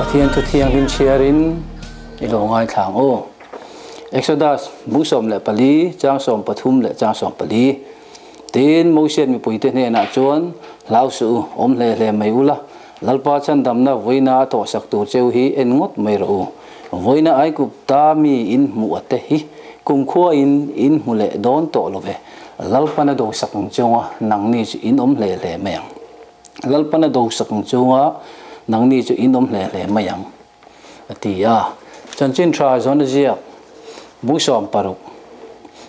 Pathian thu thiang rin sharing ilongai thang o Exodus musom le pali chang som pathum le chang som pali tin motion mi puite ne na chon lausu le mai ula lalpa chan damna voina to saktu cheu hi engot mai ro voina ai kup ta mi in mu ate hi kum kho in hule don to love lalpana do sakang chonga nangni chu in le mai lalpana do sakang chonga nangni chu in le mai atia chan chin tra zon zia musom paruk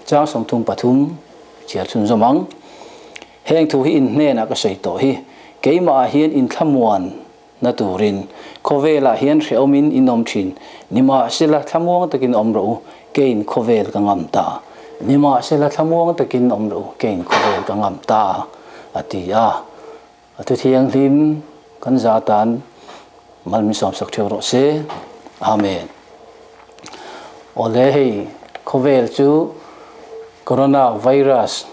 chang som thum pathum chia thun zomang heng thu hi in hne na ka sei to hi keima hian in Thlamuan na turin khovela hian hreomin inom thin nima sela Thlamuang takin omro kein khovel ka ngam ta nima sela Thlamuang takin omro kein khovel ka ngam ta atia atu thiang hlim kan zatan malmi som sak thero se amen ole hei khovel chu corona virus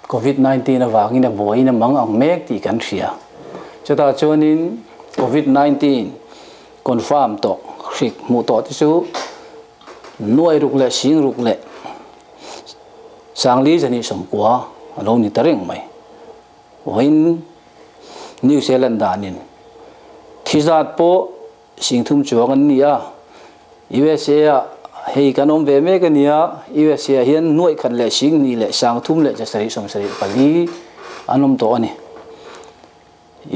COVID-19 awangin na buhay na mga ang mek ti kan siya chata chonin COVID-19 confirm to khik mu to ti chu nuai ruk le sing ruk le sangli jani somkwa alo ni tareng mai wain New Zealand danin thizat po singthum chuangan nia USA hei kanom ve me ka nia USA hian nuai khan le sing ni le sang thum le jasari somsari pali anom to ani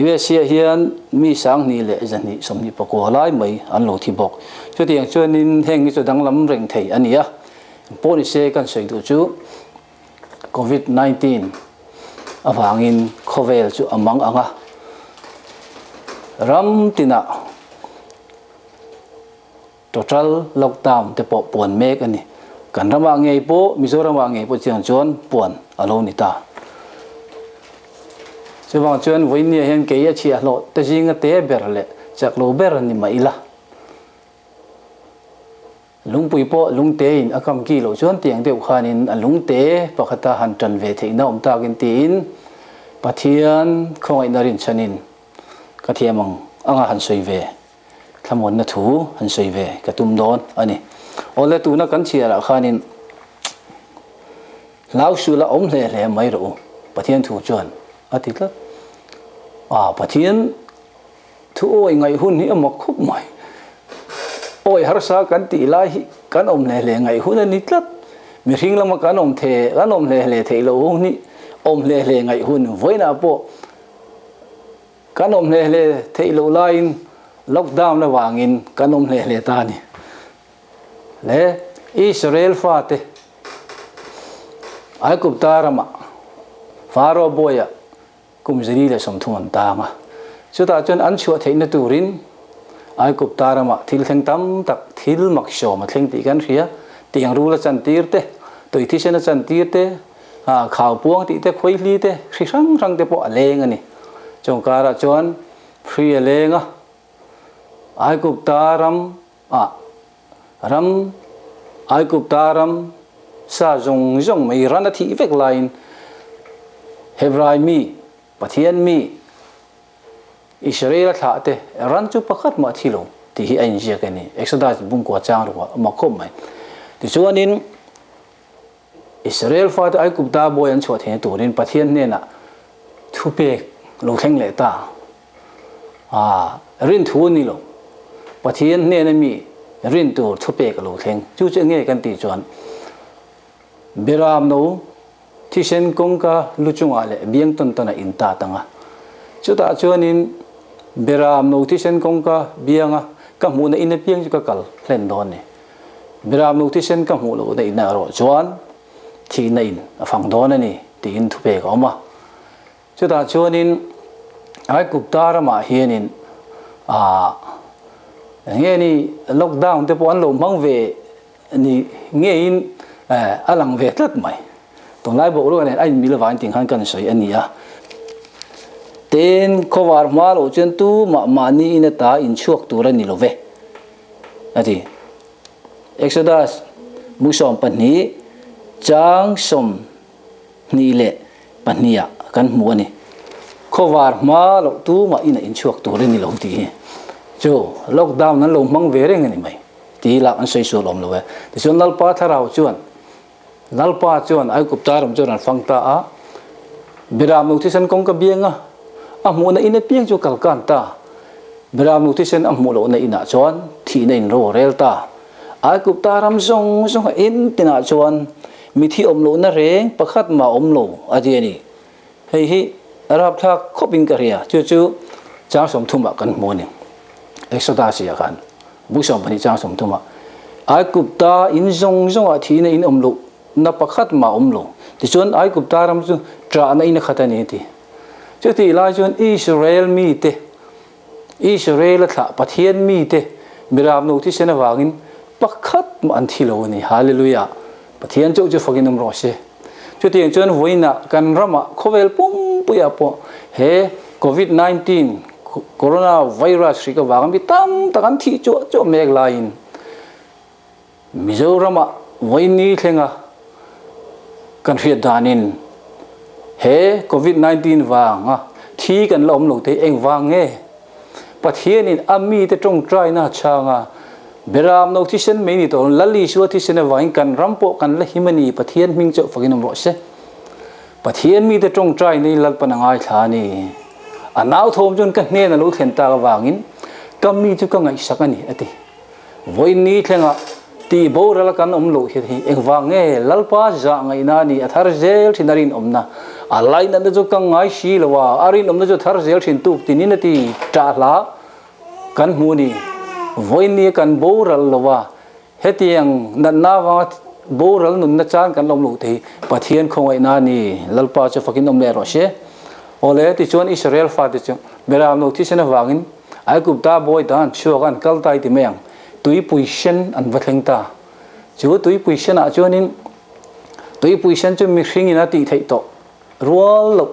USA hian mi sang ni le jani somni pako lai mai an lo thi bok chu tiang chuanin heng ni chu danglam reng thei ania poni se kan sei du chu COVID-19 awangin khovel chu amang anga ram tina total lockdown te po pon mek ani kan rama ngei po Mizoram wa ngei po chiang chon pon alo ni ta chewang chon voin ni hen ke ya chi alo te jing te ber le chak lo ber ni mai la lung pui po lung te in akam ki lo chon tiang deu khanin alung te pakhata han tan ve the na om ta gin tin pathian khoi narin chanin kathiamang anga han soi ve Thlamuanna thu han sei ve katum don ani ole tu na kan chia la khanin lau su la le mai ro pathian thu chon atitla pathian thu oi ngai hun ni amok khup mai oi har sa kan ti lai kan le ngai hun ani tlat mi ring lama kan le the lo ni le ngai hun voina po kan le the lo lain lockdown na wangin kanom le ta ni le Israel fate ai kup tarama faro boya kumjeri le somthun ta nga chuta chon an chua theina turin ai kup tarama thil theng tam tak thil mak sho ma thleng ti kan ria tiang ru la chan tir te toi thi sena chan tir te khaw puang ti te khoi li te hri sang te po aleng ani chongkara chon free alenga ai kup taram ai kup taram sa zong mai ran thi vek line hebrai mi pathian mi Israel tha te ran chu pakhat ma thilo ti hi ain je kani Exodus bung ko chang ro ma khom mai ti chuanin Israel fa ai kup ta boyan chho the turin pathian ne na thupe lo thleng le ta rin thu ni lo pathian ne na mi rin tur thupe ka lo thleng chu che nge kan ti chuan beram no thisen kongka luchunga le biang ton tana in ta tanga chuta chuanin beram no thisen kongka bianga ka mu na in piang ka kal hlen don ne beram no thisen ka mu lo dei na ro chuan thi na in afang don ani ti in thupe ka oma chuta chuanin ai kup tarama hianin nghe ni lockdown te pon lo mang ve ni nghe in alang ve tlat mai tong lai bo ro ne ai mi la van ting han kan soi ania ten khowar ma lo chen tu ma ni in ta in chuak tu ra ni lo ve ati Exodus musom pani chang som ni le pania kan mu ani khowar ma lo tu ma in chuak tu ra ni lo ti chu lockdown nan lo mang ve reng ni mai ti la an sei su lom lo ve ti chuan lalpa tharau chuan lalpa chuan ai kup taram chuan an fangta a biram nutrition kong ka bianga a mu na ina piang chu kalkan ta biram nutrition a mu lo na ina chuan thi na in ro rel ta ai kup taram zong zong in tina chuan mi thi om lo na reng pakhat ma om lo adi ani hei hi arab thak khopin ka ria chu chu chang som thuma kan mo ni exodus ya kan bu som pani chang som thuma ai kup ta in zong zong a thi na in om lo na pakhat ma om lo ti chuan ai kup taram chu tra na in khata ni ti chu ti la chuan Israel mi te Israel tha pathian mi te biram no ti sena wangin pakhat ma an thi lo ni hallelujah pathian chu chu fogin om ro se chu ti chuan voina kan rama khovel pum puya po he covid-19 corona virus ri ka wang bi tam takan thi chu chu mek lain Mizorama voini thenga kan hriat danin he covid-19 wanga thi kan lom lo te eng wange pathian in ami te tong trai na changa beram no tisen me ni to lali su tisen wain kan rampo kan la himani pathian ming cho faginum ro se pathian mi te tong trai nei lal panangai thani anaw thom chun ka hne na lo thlen ta wangin kam mi chu ka ngai sakani ati voini thenga ti boral kan om lo hi eng wange lalpa za ngai na ni athar zel thinarin omna alai na jo ka ngai si lawa arin omna jo thar zel thin tu tinin ti ta la kan mu ni voini kan boral lawa hetiang na na wa boral nun na chan kan lom lo the pathian khongai na ni lalpa cha fakin om le ro she ole ti chuan Israel fa ti chu beram no ti sena wangin ai kupta boy dan chuan kal tai ti meng tui pui shen an vatheng ta chu tui pui shen a chuanin tui pui shen chu mi hring ina ti thei to rual lo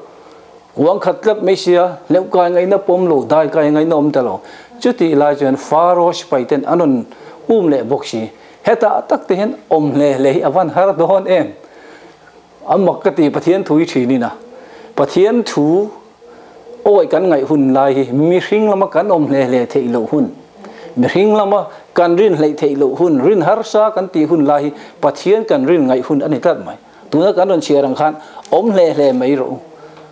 wang khat lap mesia leu kai ngai na pom lo dai kai ngai nom ta lo chu ti la chuan farosh paiten anon le boxi heta tak te hen om le avan har don em amak ka ti pathian thui thi ni na pathian thu oi kan ngai hun lai mi hring lama kan om le thei lo hun mi hring lama kan rin lei thei lo hun rin har sa kan ti hun lai pathian kan rin ngai hun ani tat mai tuna kan ron chiarang khan om le mai ro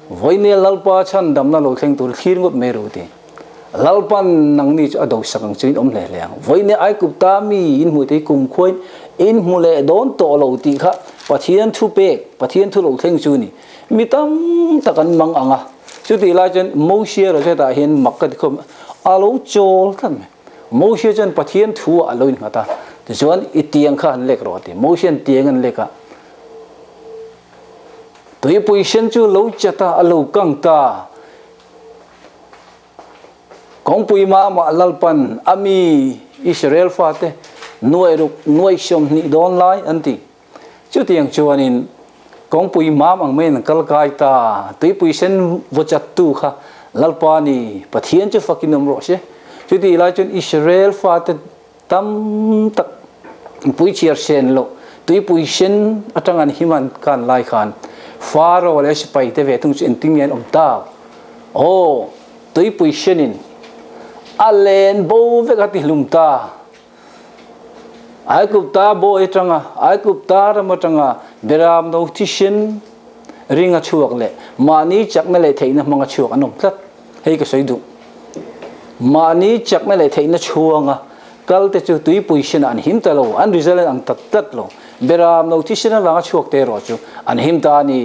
voine lalpa chan dam na lo thleng tur khir ngot me ro ti lalpan nang ni ado sakang chin om le voine ai kup ta mi in mu te kum khoi in mu le don to lo ti kha pathian thu pe pathian thu lo thleng chu ni mi tam takan mang anga chu ti la chen mo shia ro ta hen makkat khom alo chol kan mo shia chen pathian thu aloin ngata ti chuan itiang kha an lek ro ti mo shen tiang an leka tui pui shen chu lo chata alo kang ta kong pui ma lalpan ami Israel fa te nuai shom ni don lai anti chu tiang chuanin kong pui ma ang men kal kai ta tui pui shen vochat tu kha lalpa ni pathian chu fakinom ro se chu ti la chun Israel fa te tam tak pui chiar sen lo tui pui shen atangan himan kan lai khan faro wala sipai te ve tung chen timian om ta o tui pui shenin alen bo ve ka ti lum ta ai kup ta bo etanga ai kup ta ram atanga beram no tishin ringa chuak le mani chakna le theina manga chuak anom tlat hei ka soidu mani chakna le theina chuanga kal te chu tui pui shen an him ta lo an result ang tat tat lo beram no tishin wanga chuak te ro chu an him ta ni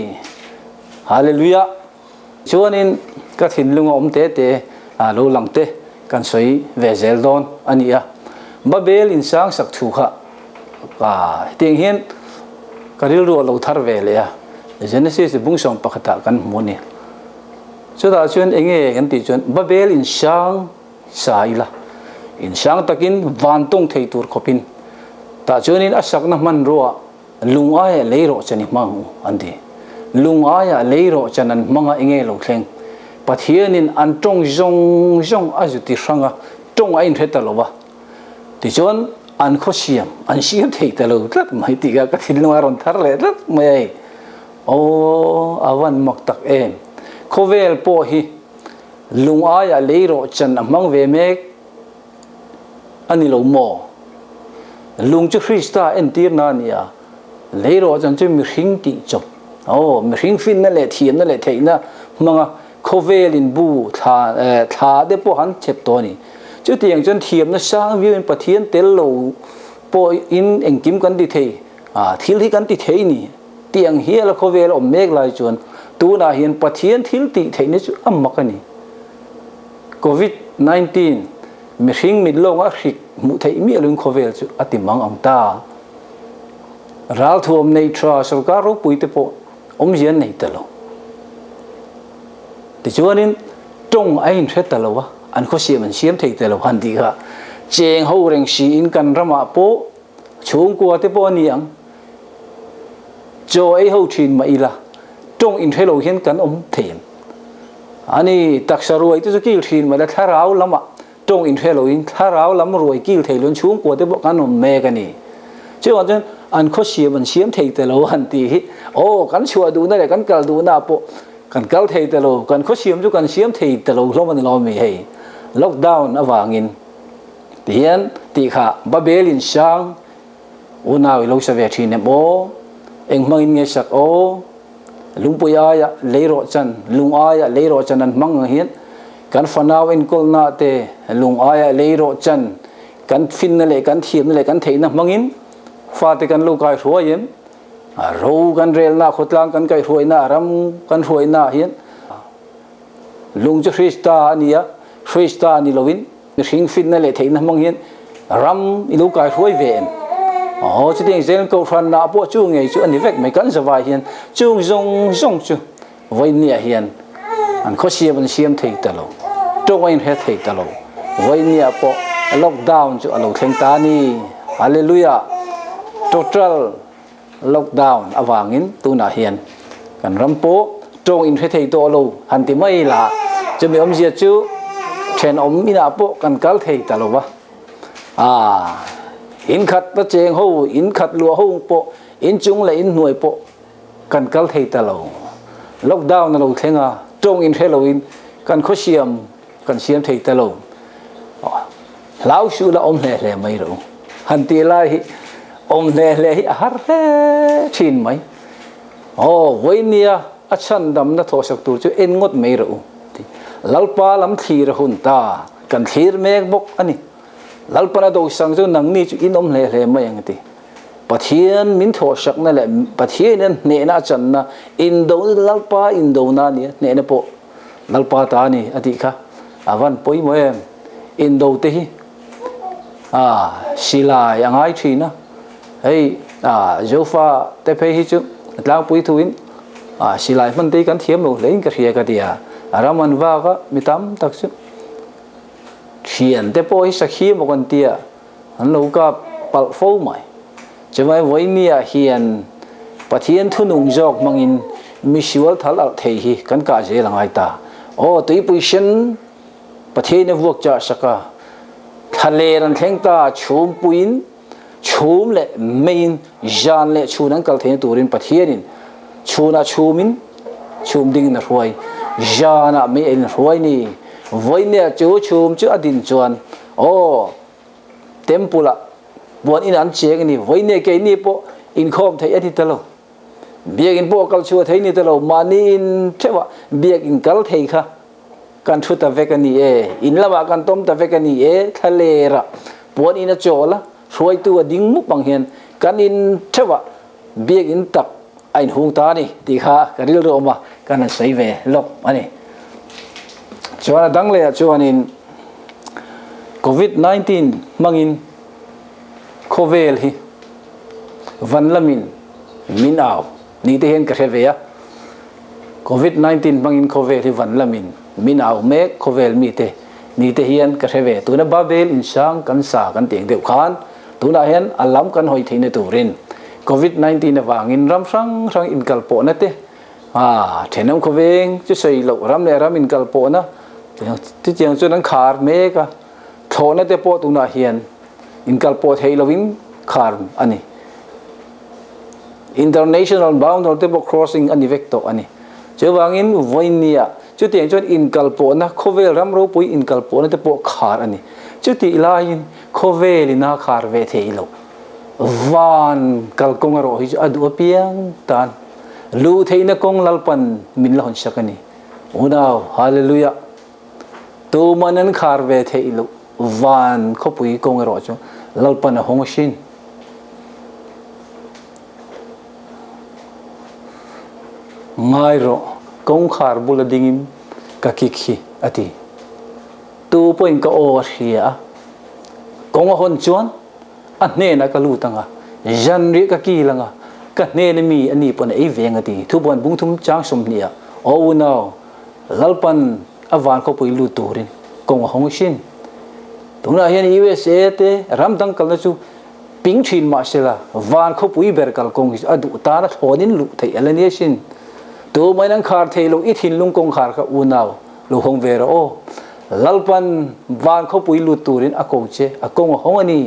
hallelujah chuanin ka thin lunga om te te a lo lang te kan soi ve zel don ania babel in sang sak thu kha ka ting hian karil ro lo thar ve le a genesis bung som pakhata kan moni chuda chuan enge kan ti chuan babel in sang saila in sang takin van tong thei tur khopin ta chuanin asak na man ro lunga le ro chani mang andi lunga ya le ro chanan manga enge lo thleng pathianin an tong zong ajuti sanga tong ain theta lowa ti chon an khosiam an siam thei ta lo tlat mai ti ga ka thil ron thar le tlat mai o awan mak tak em khovel po hi lunga ya leiro chan amang ve mek ani lo mo lung chu Krista en tir na nia leiro chan chu mi hring ti chop mi hring fin na le thiam na le theina manga khovelin bu tha de po han chep to ni chu tiang chon thiam na sang vi in pathian tel lo po in engkim kan ti thei thil hi kan ti thei ni tiang hi la khovel om mek lai chon tu na hian pathian thil ti thei ne chu ammak ani COVID-19 mi hring mit lo nga hrik mu thei mi alung khovel chu atimang ang ta ral thuam nei tra sarkar ro pui te po om jian nei ta lo ti chuanin tong ain thret ta lo wa an kho siam an siam thei ta lo han ti kha cheng ho reng si in kan rama po chung kwa te po ni ang jo ai ho thin ma ila tong in thelo hian kan om thein ani taksaru ai tu kil thin ma la tharau lama tong in thelo in tharau lam roi kil theilun chung kwa te po kan om me ka ni chu an an kho siam an siam thei ta lo han ti kan chua du na le kan kal du na po kan kal thei ta lo kan kho siam chu kan siam thei ta lo lo man lo mi hei lockdown awangin tian ti kha babelin sang unawi lo sa ve thine bo eng mangin nge sak o lungpuya ya leiro chan lungaya leiro chan an mang hian kan fanaw in kolna te lungaya leiro chan kan fin na le kan thiam na le kan theina mangin fa te kan lo kai hruayen ro kan rel na khotlang kan kai hruaina ram kan hruaina hian lung chu Krista ania Krista ni lovin hring fin na le theina mang hian ram ilu kai hruai ven chu ting zen ko phan na po chu ngei chu ani vek mai kan zawai hian chung zong zong chu voi nia hian an kho siam an siam thei ta lo to wain he thei ta lo voi nia po lockdown chu alo thleng ta ni hallelujah total lockdown awangin tuna hian kan rampo tong in thei to lo han ti mai la chu mi om zia chu then om ina po kan kal thei ta lo wa in khat ta cheng ho in khat lua ho po in chung le in nuai po kan kal thei ta lo lockdown lo thenga tong in Halloween kan kho siam kan siam thei ta lo lau su la om le mai ro han ti lai om le har he chin mai voi nia achan dam na tho sak tu chu en ngot mai ro lalpa lam thir hun ta kan thir mek bok ani lalpana do sang chu nang ni chu in om le mai ang ti pathian min tho sak na le pathian ne na chan na in do lalpa in do na ni ne na po lalpa ta ni ati kha awan poi mo em in do te hi sila yang ai thina hei jofa te pe hi chu tlang pui thuin silai man te kan thiam lo lein ka thia ka dia araman wa ka mitam tak chu thian te po hi sakhi mo kan tia an lo ka pal fo mai chawai voi nia hian pathian thunung jok mangin misual thal al thei hi kan ka je langai ta tui pui shen pathian ne vuak cha saka thale ran thleng ta chum puin chum le main jan le chunan kal thein turin pathianin chuna chumin chum ding na ruai jana me en ruai ni voi ne chu chum chu adin chuan tempula buan in an cheng ni voi ne ke ni po in khom thei ati talo biak in po kal chu thei ni talo mani in thewa biak in kal thei kha kan thu ta vekani in lama kan tom ta vekani thalera buan in a chola ruai tu ading mu pang hian kan in thewa biak in tak ain hung ta ni ti kha karil ro ma kan sei ve lok ani chuan dang le chuan in COVID-19 mangin khovel hi van lamin min aw ni te hen ka hreveya COVID-19 mangin khovel hi van lamin min aw me khovel mi te ni te hian ka hreve tuna babel in sang kan sa kan teng deuh khan tuna hian alam kan hoi theine turin COVID-19 awangin ram sang in kalpo na te thenam khoveng chu sei lo ram le ram in kalpo na ti chiang chu nang khar me ka thona te po tuna hian in kalpo thei lovin khar ani international boundary te po crossing ani vecto ani chewangin voinia chu tiang chon in kalpo na khovel ram ro pui in kalpo na te po khar ani chu ti lain khovelina kharve theilo van kalkong ro hi adu piang tan lu theina kong lalpan min la hon sakani unaw hallelujah to manan kharve theilo van khopui kong ro chu lalpan hongsin ngai ro kong khar buladingim kakikhi ati tu point ka o hria kong hon chuan ne na kalu tanga jan ri ka ki langa ka ne ne mi ani pon ei venga ti thu bon bung thum chang som nia o no lalpan awan ko pui lu turin kong hong shin tuna hian USA te ram dang kal na chu ping thin ma sela van ko pui ber kal kong adu ta na thonin lu thei alani shin tu mai nang khar thei lo i thin lung kong khar ka u naw lu hong ve ro o lalpan van ko pui lu turin akong che akong hong ani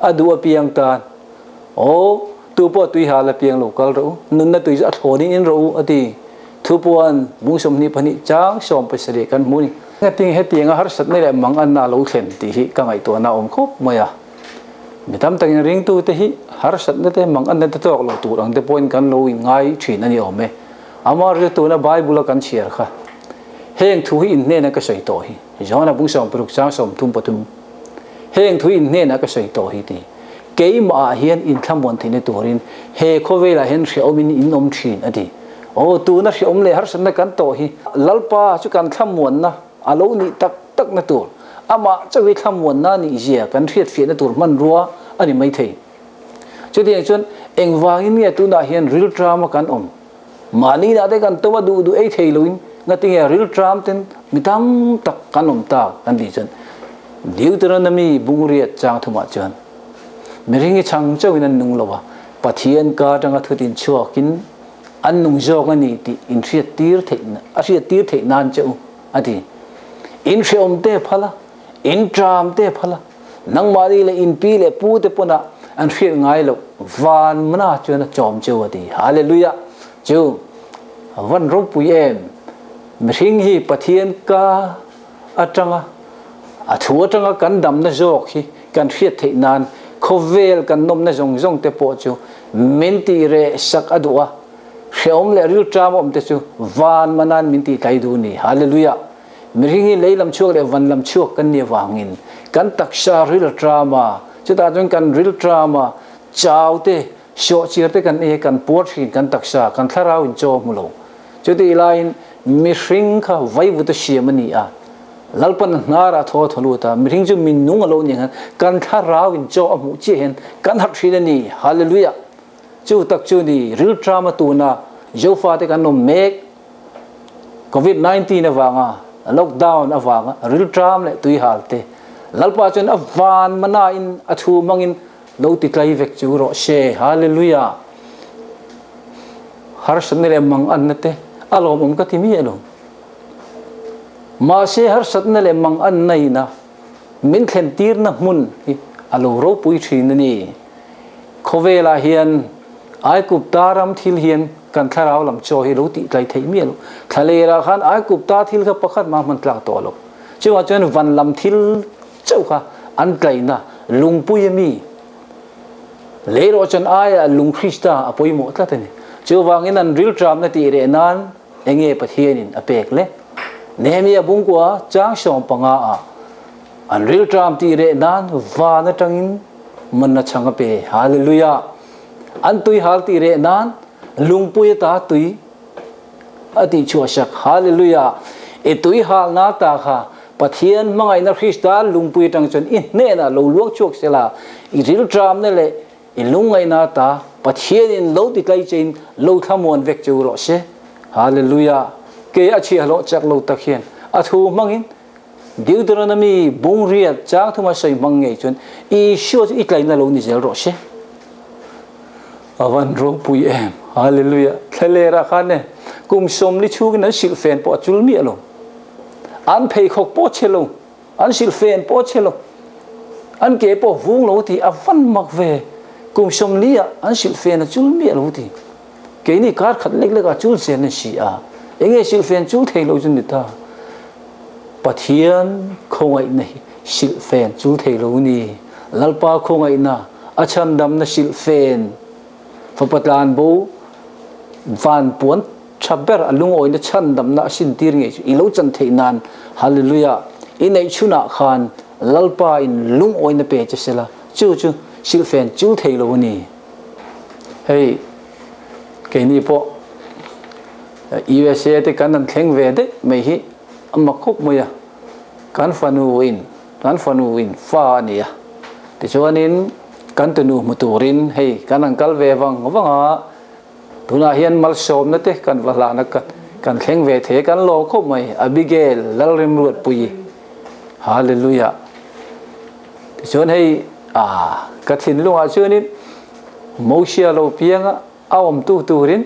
adu piang tan o tu po tui hala piang local ro nun na tui a thoni in ro ati thu puan bu som ni phani chang som pasare kan muni ngating he piang har sat nei mang an na lo thlen ti hi ka ngai to na om khop maya mitam tang ring tu te hi har sat na te mang an na te tok lo tu rang te point kan lo ngai thin ani ome amar re tu na bible kan chiar kha heng thu hi in ne na ka sei to hi jona bu som pruk chang som thum patum heng thu in ne na ka sei to hi ti ke ma hian in thamon thine turin he khovela hen hreomin in om thin ati o tu na hreom le har san na kan to hi lalpa chu kan thamon na alo ni tak tak na tur ama chawi thamon na ni je kan thiet fi na tur man ruwa ani mai thei chu ti chun engwangin nge tu na hian real drama kan om mani na de kan to du du ei thei loin ngating real drama ten mitam tak kan om ta kan di chun Deuteronomy bungriat chang thuma chan meringi chang chawin an nung lawa pathian ka tanga thutin chuakin an nung jok ani ti in thiat tir theina a thiat tir theinan chau ati in shom te phala in tram te phala nang mari le in pi le pu te puna an thiat ngai lo van mana chuna chom chau ati hallelujah chu van ro pu em meringi pathian ka atanga a thua tanga kan dam na jok hi kan thiat theinan khovel kan nom na jong jong te po chu minti re sak adua hreom le ril tram om te chu van manan minti kai du ni hallelujah miringi leilam chuak le van lam chuak kan ni wangin kan taksha ril drama chu ta jong kan ril drama chaute sho chir te kan e kan por thin kan taksha kan tharau in cho mulo chu ti lain mi hring kha vai vu ta siamani a lalpan nara tho tholuta miring ju min nung alo ni kan tharau in cho amu che hen kan har thina ni hallelujah chu tak chu ni real drama tu na jofa te kan no mek covid 19 awanga lockdown awanga real drama le tui halte lalpa chun avan mana in athu mangin lo ti klai vek chu ro she hallelujah har sanile mang annate alom um ka timi alo ma se har satna le mang an nei na min khen tir na mun alo ro pui thin ni khovela hian ai kup taram thil hian kan tharau lam cho hi lo ti tlai thei mi lo thalera khan ai kup ta thil ka pakhat ma man tlak to lo chiwa chen van lam thil chau kha an tlai na lung pui mi le ro chen ai lung krista apoi mo tla tani chiwangin an real tram na ti re nan enge pathianin apek le Nehemia bungkwa chang shom panga a an real tram ti re nan va na tangin man na changa pe hallelujah an tui hal ti re nan lungpui ta tui ati chuasak hallelujah e tui hal na ta kha pathian mangai na krista lungpui tang chon in ne na lo luak chuak sela I real tram ne le I lungai na ta pathian in lo ti kai chain lo thamon vek chu ro se hallelujah ke achi halo chak lo takhian athu mangin Deuteronomy bung riat chang thuma sai mangai chun I sho I klai na lo ni zel ro se awan ro pui em hallelujah thalera khane kum som li chu na sil fen po chul mi alo an phei khok po chelo an sil fen po chelo an ke po vung lo ti awan mak ve kum som li an sil fen chul mi alo ti ke ni kar khat lek lek a chul sen na si a enge sil fen chul thei lo jun ni ta pathian khongai nei sil fen chul thei lo ni lalpa khong ai na achan dam na sil fen fapatlan bo van puan chaber alung oi na chan dam na sin tir nge i lo chan thei nan hallelujah inai chuna khan lalpa in lung oi na pe chesela chu chu sil fen chu thei lo ni hey ke ni po USA te kan an thleng ve de me hi amma khop moya kan fanu in fa ania ti chuanin kan tunu muturin hei kan angkal ve wanga tuna hian mal som na te kan wala na kan thleng ve the kan lo khop mai Abigail lalrim ruat pui hallelujah ti chuan hei ka thin lunga chuanin mosia lo pianga awam tu rin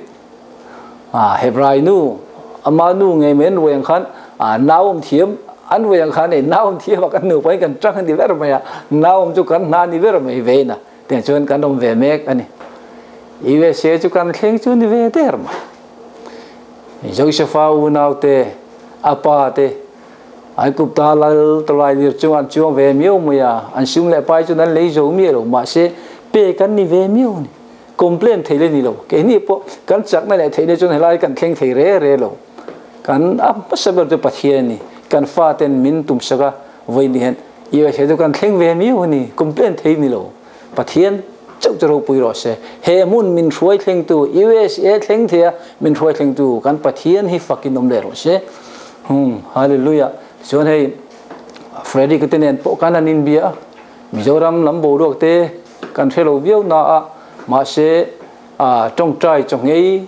Hebrai nu amanu ngai men weng khan naum thiam an weng khan e naum thiam kan nu pai kan trang di ver mai naum chu kan na ni ver mai ve na te chuan kan dom ve mek ani iwe se chu kan thleng chu ni ve ter ma Josepha u nau te apa te ai kup ta lal tolai dir chuan chuang ve miu muya an sum le pai chu nan lei zo mi lo ma se pe kan ni ve miu ni complain thei le ni lo ke ni po kan chak na le thei ne chun helai kan thleng thei re lo kan saber te pathian ni kan fa ten min tum saka voi ni hen iwa he kan thleng ve mi ni complain thei ni lo pathian chau chau pui ro se he mun min ruai thleng tu USA thleng thea min ruai thleng tu kan pathian hi fakin nom le ro se hallelujah chon hei Freddy keten po kan anin bia Mizoram lambo ro te kan thelo viau na ma se trong trai trong ngei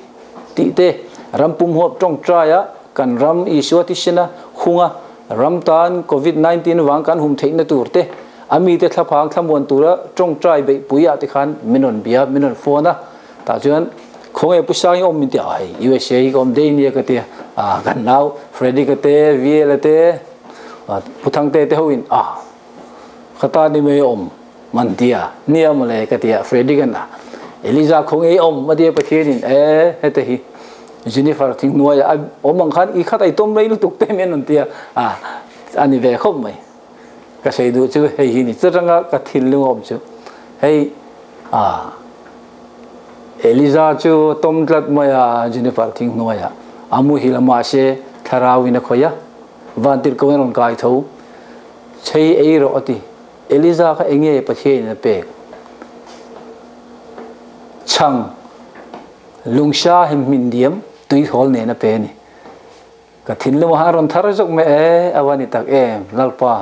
ti te rampum hop trong trai kan ram iswati sina khunga ramtan covid-19 wang kan hum thein na turte ami te thlapang thlamon tura trong trai be puya te khan minon bia minon phone ta chuan khonge pusang om min ti ai USA kom dei ni ka te kan now Freddy ka te VL te puthang te hoin khata ni me om man dia niam le ka te Freddy kan Eliza khonge om ma dia pathianin hete hi Jennifer thing noya omang khan I khatai tom rei lu tuk te men an tia ani ve khom mai ka sei du chu hei hi ni changa ka thil lu om chu hei Eliza chu tom tlat maya Jennifer thing noya amu hilama se tharawina khoya vantir ko non kai tho chei ei ro ati Eliza ka enge pathian na pe chang lungsha him mindiam tui hol ne na pe ni ka thin lu ha ron thar jok me awani tak lalpa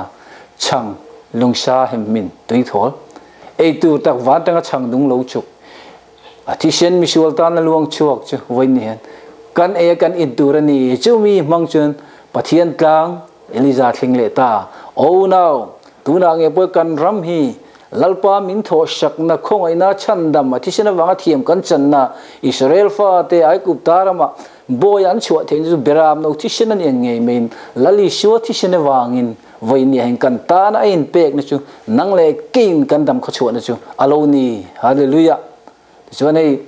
chang lungsha him min tui thol tu tak wa tanga chang dung lo chuk athishen misual tan na luang chuak chu voi ni hen kan kan in turani chumi mangchun pathian tlang Eliza thingle ta now tuna nge po kan ram hi lalpa min tho sak na khong aina chandam athisena wanga thiam kan channa Israel fa te ai kup tarama boy an chua theng ju beram no thisena ni nge main lali shu thisena wangin voini hen kan ta na in pek na chu nang le kin kan dam kho chua na chu aloni hallelujah chu nei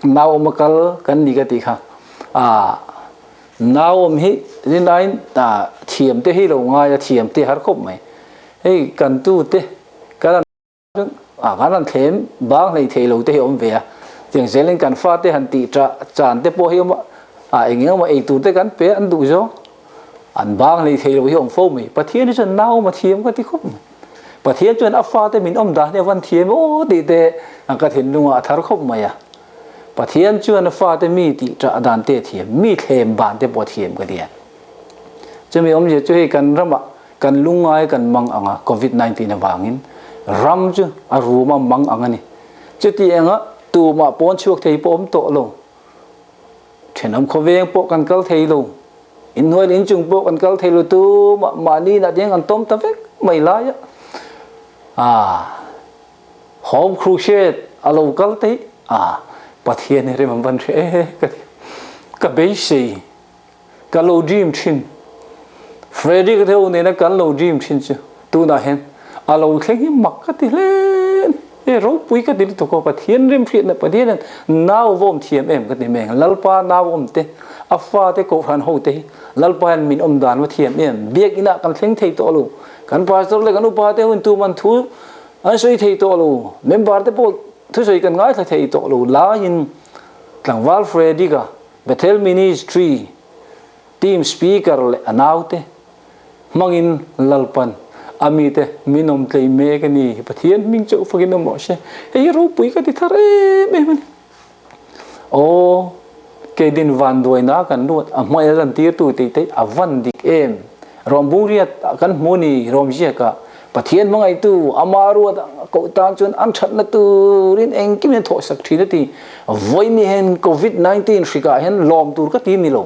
naw makal kan ni ga ti kha naw hi rinain ta thiam te hi lo nga ya thiam te har khop mai hei kan tu te kan kan them bang nei thei lo te om ve tiếng zeleng kan fa te han ti tra chan te po hi ma engeng ma ei tu te kan pe an du zo an bang nei thei lo hi om fo mi pathian ni chan naw ma thiam ka ti khop pathian chuan afa te min om da ne van thiam o ti te ka thin lunga thar khop ma ya pathian chuan fa te mi ti tra dan te thiam mi thlem ban te po thiam ka dia chumi om je chu hi kan rama kan lungai kan mang anga covid-19 na wangin ram chu aruma mang anga ni chuti anga tu ma pon chuak thei pom to lo thenam khoveng po kan kal thei lo in hoi in chung po kan kal thei lo tu ma ni na ding an tom ta vek mai la ya home crusade alo kal te pathian re man ban re ka be sei ka lo dream thin Freddy ka theu ne na kan lo dream thin chu tu na hen alo thleng hi mak ka ti len ro pui ka ti to ko pathian rim phit na pathian naw vom thiam em ka ti meng lalpa naw om te afa te ko han ho te lalpa min om dan wa thiam em biak ina kan thleng thei to lo kan pastor le kan upa te hun tu man thu anh suy thầy tổ lu member te po thu suy kan ngai thầy tổ lu la in Tlangwal Freddy ka Bethel Ministry team speaker le anaute mangin lalpan amite minom tlei me ka ni pathian ming chau fakin nom lo she ei ro pui ka ti thare me man o ke din van doi na kan lut a mai ran tir tu ti te avan dik em rom buriat kan muni rom je ka pathian mangai tu amaru ko tan chun an that na tu rin eng kim tho sak thina ti voi ni hen COVID-19 shika hen lom tur ka ti ni lo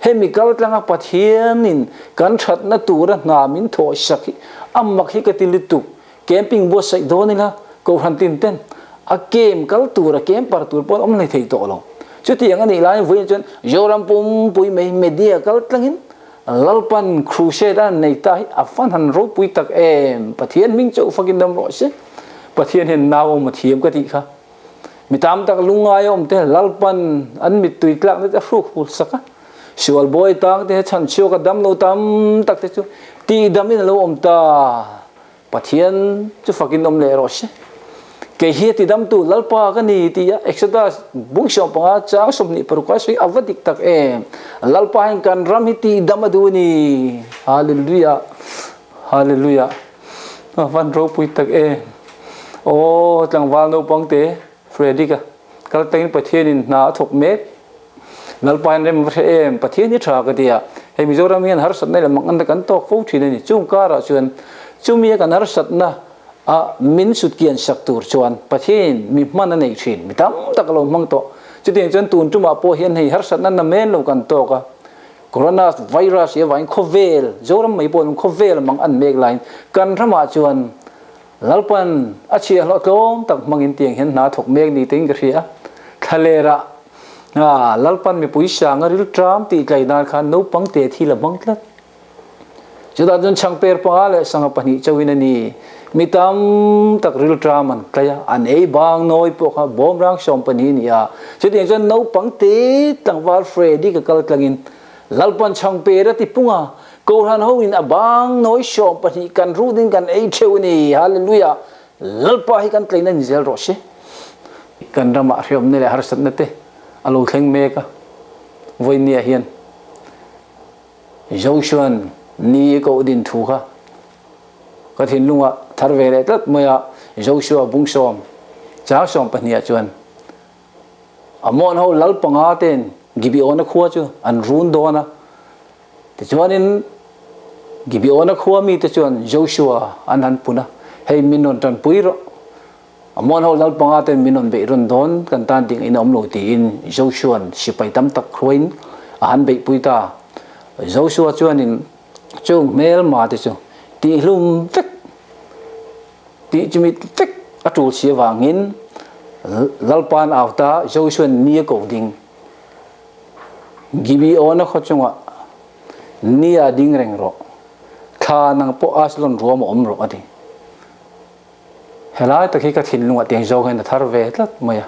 chemical tlanga pathian in kan that na tu ra na min tho sak ammak hi ka ti litu camping bo sai do ni la ko han tin ten a kem kal tu ra kem par tur pon om nei thei to lo chu ti ang ani lai voi chun joram pum pui me media kal tlangin lalpan crusade nei ta afan han ro pui tak em pathian ming chau fakin dam ro se pathian hen naw ma thiam ka ti kha mitam tak lungai om te lalpan an mit tui tlak ne ta ru khul saka sual boy tak te chan chio ka dam lo tam tak te chu ti dam in lo om ta pathian chu fakin om le ro se ke hi ti dam tu lalpa ka ni ti exodus bung shop nga chang som ni per ka sui avadik tak em lalpa hin kan ram hi ti dam adu ni hallelujah hallelujah van ro pui tak e o tlangwal no pang te Freddy ka kal teng pathian in na thok me lalpa hin rem em pathian ni tha ka dia he mizoram hian har sat nei la mang an kan tok fo thina ni chung ka ra chuan chumia kan har sat na a min sut kian sak tur chuan pathian mi man nei thin mi tam tak lo mang to chu tin chuan tun tuma po hian hei har sat na men lo kan to ka corona virus ye vain khovel zoram mai pon khovel mang an mek line kan rama chuan lalpan a chia lo tlom tak mangin tiang hen na thok mek ni ting ka ria thalera lalpan mi pui sanga ril tram ti tlai na khan no pang te thi la mang tlat chuda jon chang per pa le sanga pani chawin ani mitam tak ril traman kaya an ei bang noi po kha bom rang som pani ni ya chuti jon no pang te Tlangwal Freddy ka kal tlangin lalpan chang pe ra ti punga ko han ho in abang noi som pani kan ru din kan ei theu ni hallelujah lalpa hi kan tleina ni zel ro se kan rama riom ne le har sat na te alo thleng me ka voi ni hian Joshua ni ko din thu kha ka thin lunga thar ve le tat moya Joshua bung som cha som pania chuan amon ho lal panga ten gibi ona khuwa chu an run do na te chuanin gibi ona khuwa mi te chuan Joshua an han puna hei minon tan puiro amon ho lal panga ten minon be ron don kan tan ding in om lo ti in Joshua sipai tam tak khroin an be puita Joshua chuanin chung mel ma te chu ti hlum tek ti chimi tek atul sia wangin lalpan auta Joshua nia ko ding gibi ona khochunga nia ding reng ro kha nang po aslon rom om ro ati helai ta ki ka thin lunga teng zo hen thar ve tlat maya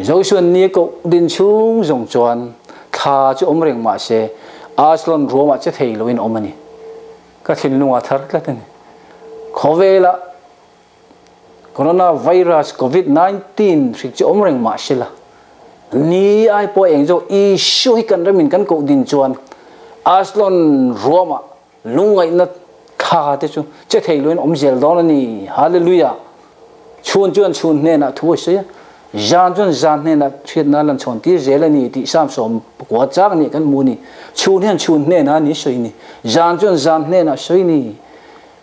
Joshua nia ko din chung jong chuan kha chu om reng ma se aslon roma che thei loin omani ka thin lunga thar tlat ni khovela coronavirus COVID-19 rik chi om reng ma sila ni ai po eng zo I shu hi kan ramin kan ko din chuan aslon roma lungai na kha te chu che thei loin om zel don ni hallelujah chun chuan chun ne na thu se jan chun jan ne na thit na lan chon ti zel ni ti sam som ko chak ni kan mu ni chun ne na ni soi ni jan chun jan ne na soi ni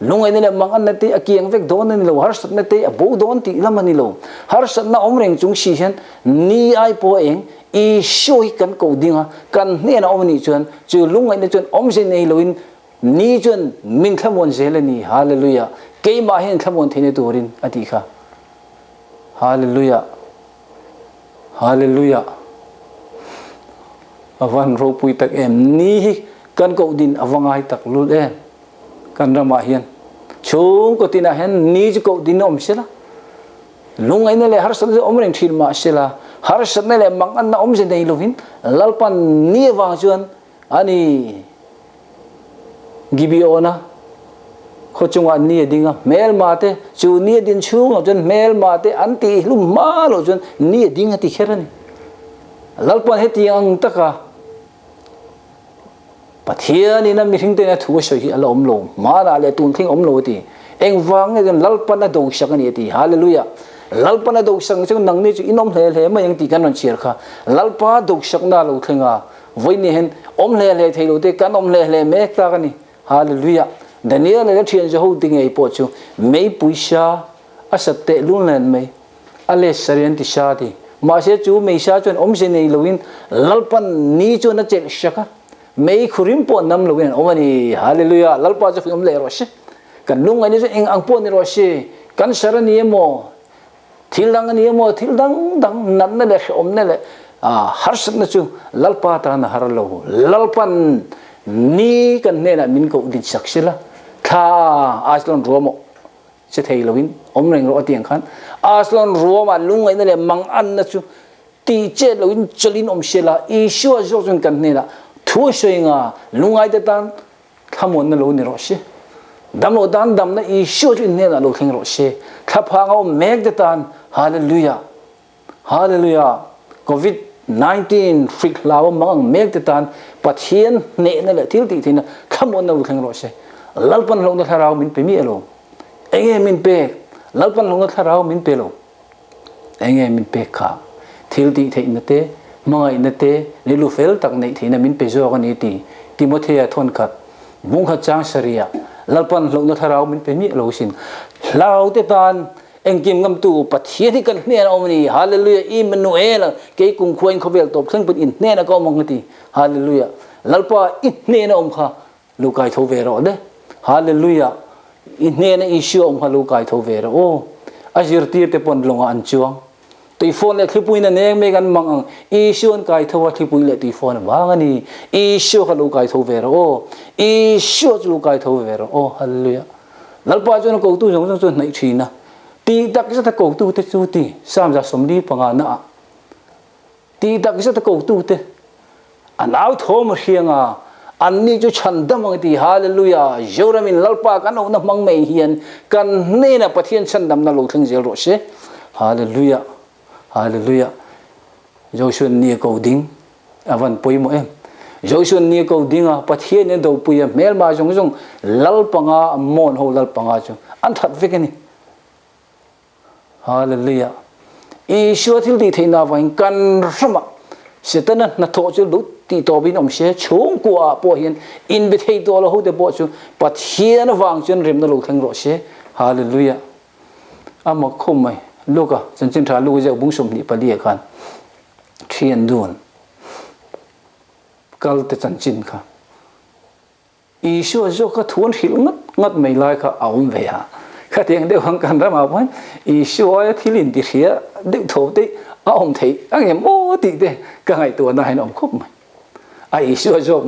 lungai ne mang an na te akiang vek don ni lo har sat na te abo don ti lamani lo har sat na om reng chung si hen ni ai po eng I shui kan ko dinga kan ne na om ni chuan chu lungai ne chuan om se nei loin ni chuan min thamon zel ni hallelujah ke ma hen thamon thine turin ati kha hallelujah hallelujah awan ro pui tak em ni kan ko din awangai tak lul em kan rama hian chung ko tina hen ni ju ko din om sela lungai ne le har sat om reng thil ma sela har sat ne le mang an na om je nei lovin lalpan ni wang chuan ani gibiona khó chung anh nia dinga mel mate chu nia din chu ngọc chân mel mate anti lum ma lo chân nia dinga ti kherani lalpan he ti ang taka pathia ni na mi thing te na thu so hi ala om lo ma na le tun thing om lo ti eng wang nge lalpan na do sak ani ti hallelujah lalpan na do sang chung nang ni chu inom hle hle ma yang ti kan on chiar kha lalpa do sak na lo thenga voi ni hen om hle hle thei lo te kan om hle hle me ta ka ni hallelujah Daniel le thian jo ho ding ei po chu mei puisha asat te lun len mei ale sarian ti sha ti ma se chu mei sha chon om se nei loin lalpan ni chu na chel shaka mei khurim po nam loin omani hallelujah lalpa chu om le ro she kan lung ani chu eng ang po ni ro she kan sarani mo thildang ani mo thildang dang nan na le om ne le har sat na chu lalpa ta na har lo lalpan ni kan ne na min ko din saksila kha aslon romo se thei lovin om reng ro tiang khan aslon roma lung ai na le mang an na chu ti che lovin cholin om shela ishu zo jun kan ne na thu shoinga lungai ta tan thamon na lo ni ro she dam lo dan dam na ishu chu ne na lo kheng ro she kha pha nga mek ta tan hallelujah hallelujah covid 19 freak law mang mek ta tan pathian ne na le thil ti thina khamon na lo kheng ro she lalpan long na tharau min pe mi alo enge min pe lalpan long na tharau min pe lo enge min pe kha thil ti the in te mangai na te le lu fel tak nei thina min pe zo ka ni ti timothea thon khat mung kha chang saria lalpan long na tharau min pe mi lo sin lau te tan engkim ngam tu pathian hi kan hne om ni hallelujah Emmanuel ke kung khoin khovel top thang put in hne na ko mong ti hallelujah lalpa in hne na om kha lukai tho ve ro de hallelujah inne na issue om halu kai tho ve ro o azir tir te pon longa an chuang tui phone le thipui na ne me gan mang issue an kai tho wa thipui le tui phone wang ani issue halu kai tho ve ro o issue lu kai tho ve ro o hallelujah lalpa chu na ko tu jong jong nai thina ti dak sa ta ko tu te chu ti sam ja som li panga na ti dak sa ta ko tu te anau thom hianga anh ni cho chân đâm vào thì hallelujah Joramin lalpa kan ông nam mang mày hiền kan nên là pathian chân đâm na lục thằng dễ rồi chứ hallelujah hallelujah Joshua ni cầu đinh avan poi mo em Joshua ni cầu đinh à pathian nên đầu poi mel ma jong jong lalpanga mon ho lalpanga chu anh thật với cái này hallelujah Isua thil đi thấy nào vậy kan rama sẽ tên là thọ chứ lúc ti to bin om she chung kwa po hian invitate to lo ho de po chu pathian wang chen rim na lo thang ro she hallelujah ama khom mai luka chen chen tha lu je bung som ni pali khan thian dun kal te chan chin kha Isua zo ka thun hil ngat mai lai kha aum ve ha kha tiang de hang kan ra ma pon Isua thilin ti khia de tho te ông thấy anh em ô thì thế cái ngày tuần này ông khóc mà ai xưa rồi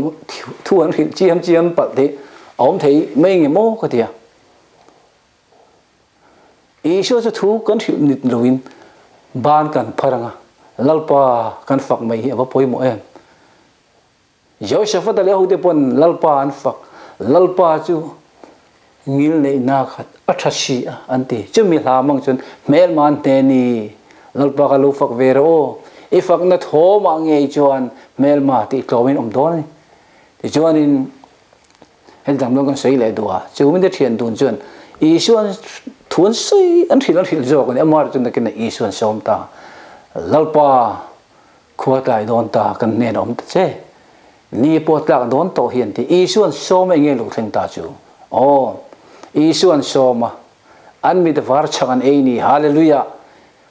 thu anh hiện chiêm bật thế ông thấy mấy người mô cái gì à ý xưa cho thu con hiện nịt lùin ban cần paranga lalpa cần phật mấy hiện vào bôi mỗi em giờ sẽ phát lại hồi pon lalpa anh phật lalpa chú ngil này na khát achashi anh ti chứ mi làm mang chun mel man teni lalpa ka lu phak ve ro e phak na tho ma nge chuan mel ma ti tlawin om don ti chuan in hel dam lo kan sei le duwa chu min de thian dun chuan i chuan thun sei an thil zo kan amar chun kin i chuan som ta lalpa khwa tai don ta kan ne om ta che ni po tlak don to hian ti i chuan som nge lu theng ta chu o i chuan soma an mi de var changan e ni hallelujah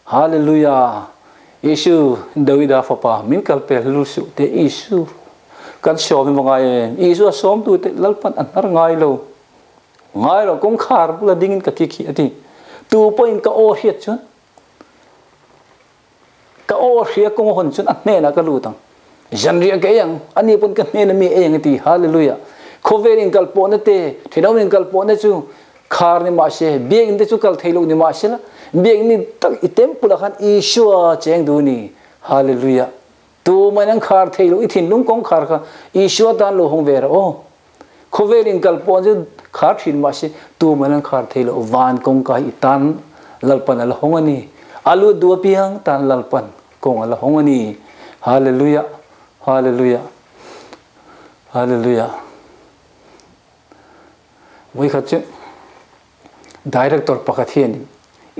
hallelujah Isu Dawida papa min kalpe lusu te Isu kan som mi ngai Isu som tu te lalpan an har ngai lo kong khar la dingin ka kiki ati tu point ka o hiat chun ka o hria kong hon chun an ne na ka lu tang janria ke yang ani pun ka ne na mi eng ati hallelujah khoverin kalpo na te thinomin kalpo na chu khar ni ma se bieng de chu kal thailo ni ma se la bieng ni tak item pula khan Isua cheng du ni hallelujah tu manang khar thailo ithin lung kong khar kha Isua dan lo hong ver o khovelin kalpon je khar thin ma si tu manan khar thelo van kong kai tan lalpan al hongani alu dua piang tan lalpan kong al hongani hallelujah hallelujah hallelujah voi khache director pakathian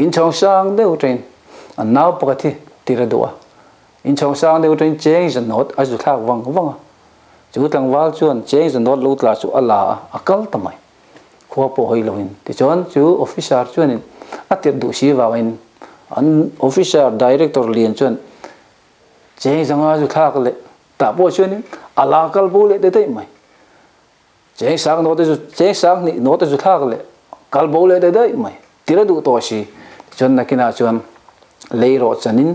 in chong sang deu train an naw pakathi tira doa in chong sang deu train change not azu thak wang wang chu tlang wal chuan change not lo tla chu ala akal tamai kho po hoi loin ti chon chu officer chuan in atir du si wa in an officer director lian chuan change anga zu thak le ta po chuan ala kal bo le de dei mai change sang no de change sang ni no de zu thak le kal bo le de dei mai tira du to si chon nakina chuan leiro chanin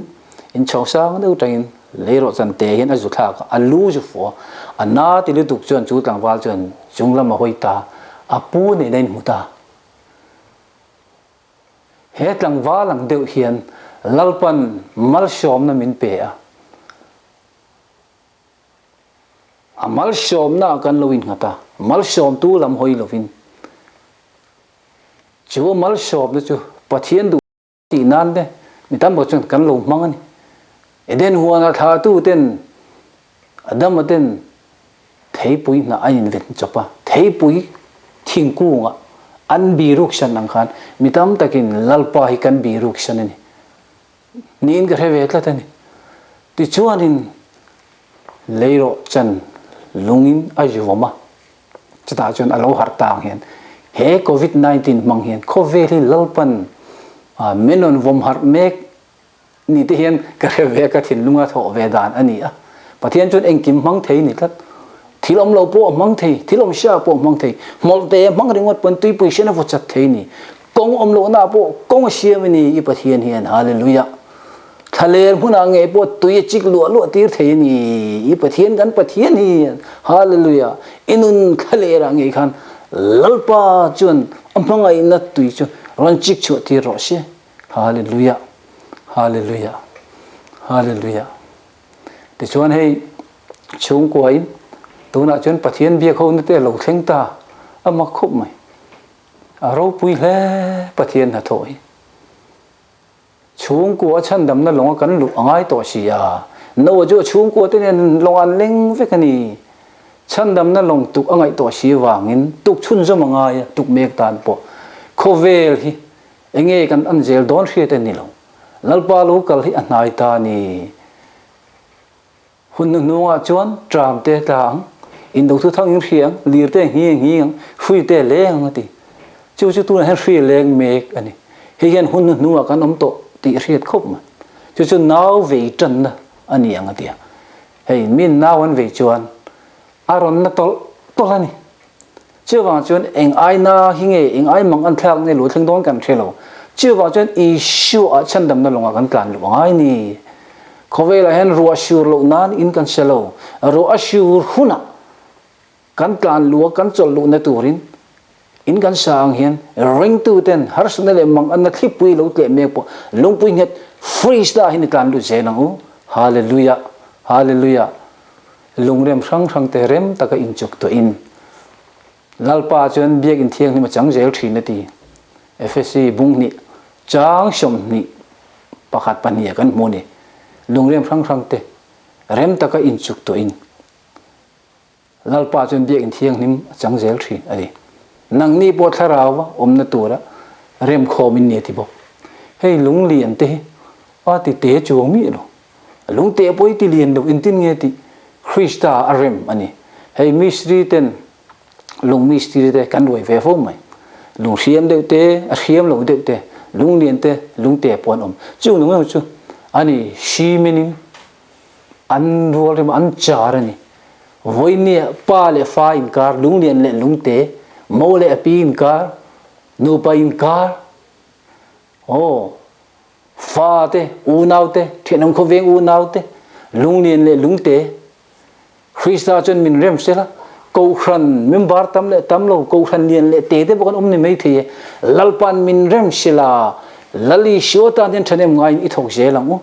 in chong sang deu train leiro chan te hin azu thak alu ju fo ana ti le duk chuan chu tlang wal chuan junglam ma hoita apu ne nei muta he tlang walang deu hian lalpan mal shom na min pe a mal shom na kan loin ngata mal shom tu lam hoi lovin chu mal shom de chu pathian du ti nan de mi tam bo chun kan lo mangani eden huana tha tu ten adam ten thei pui na ain ven chopa thei pui thingku nga an bi ruk san ang khan mitam takin lalpa hi kan bi ruk san ni nin ga reve tla tani ti chuanin leiro chan lungin ajuvama chata chon alo har tang hen he covid 19 mang hen covid lalpan menon vom har mek ni te hian ka reve ka thin lunga tho vedan ani a pathian chon engkim mang thei ni tlat thilom lo po mang thei thilom sha po mang thei molte mang ringot pon tui pui sena vo chat thei ni kong om lo na po kong siam ni I pathian hian hallelujah thaler huna nge po tui chik lo lo tir thei ni I pathian gan pathian hi hallelujah inun thaler nge khan lalpa chun ampangai na tui chu ron chik chu tir ro se hallelujah hallelujah hallelujah ti chuan hei chung ko in tuna chon pathian bia kho na te lo thleng ta ama khup mai aro pui hle pathian na thoi chung ko chan dam na long kan lu angai to si ya no jo chung ko te nen long an leng ve kani chan dam na long tuk angai to si wangin tuk chun zo mangai tuk mek tan po khovel hi enge kan an zel don hri te ni lo lalpa lo kal hi anai ta ni hun nuwa chuan tram te tang in do thu thang in riang lir te hiang hui te leng ati chu chu tu han hri leng mek ani he hian hun nuwa kan om to ti riat khop ma chu chu naw ve tan na ani ang ati hei min nawan ve chuan aron na tol ani chu wang chuan eng ai na hinge eng ai mang an thak ne lo thleng don kan thelo chu wang chuan I shu a chan dam na longa kan tlan lu ngai ni khovela hen ru ashur lo nan in kan selo ru ashur huna kan tlan lu kan chol lu na turin in kan sang hian ring tu ten har sunale mang an na thipui lo tle mek po lungpui nget free sta hin tlan lu je nang u hallelujah hallelujah lungrem sang sang te rem taka in chuk to in lalpa chon biak in thiang ni ma chang zel thin na ti fsc bung ni chang som ni pakhat pania kan mo ni lungrem sang sang te rem taka in chuk to in lalpa chon biak in thiang nim chang zel thin ani nang ni po tharawa om na tura rem khomin ne ti bo hei lung lian te a ti te chuang mi lo lung te poi ti lian do in tin nge ti krista arem ani hei mystery ten lung mystery te kan roi ve fo mai lung siam de te a siam lo de te lung lian te lung te pon om chu lung chu ani shi meaning an rol rem an char ani voi ne pa le fa in kar lung lian le lung te mo le pi in kar no pa in kar oh fa te u nau te thenam kho veng u nau te lung lian le lung te krista chon min rem sela ko khan member tam le tam lo ko khan lian le te te bokon ni mai the lalpan min rem sela lali shota den thanem ngai I thok je lang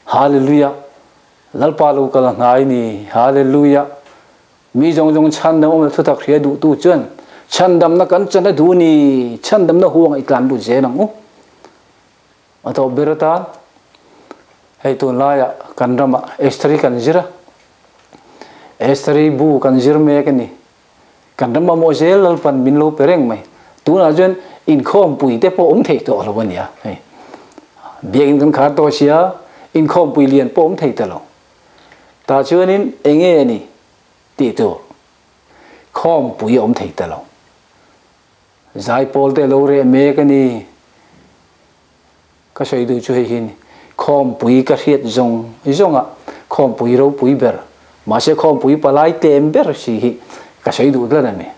hallelujah lalpa lo kala ngai ni hallelujah mi jong jong chan na om thu tak khria du tu chuan chan dam na kan chan na du ni chan dam na huang itlan du je nang u ato berata hei tu la ya kan rama estri kan jira estri bu kan jir me kan ni kan rama mo zel lal pan min lo pereng mai tu na chuan in khom pui te po om thei to lo ban ya hei biang kan khar to sia in khom pui lian po om thei ta lo ta chuan in enge ni ti tu khom pui om thei ta lo zai pol te lo re me ka ni ka sei du chu hin khom pui ka hiet zong zonga khom pui ro pui ber ma se khom pui palai tem ber si hi ka sei du la me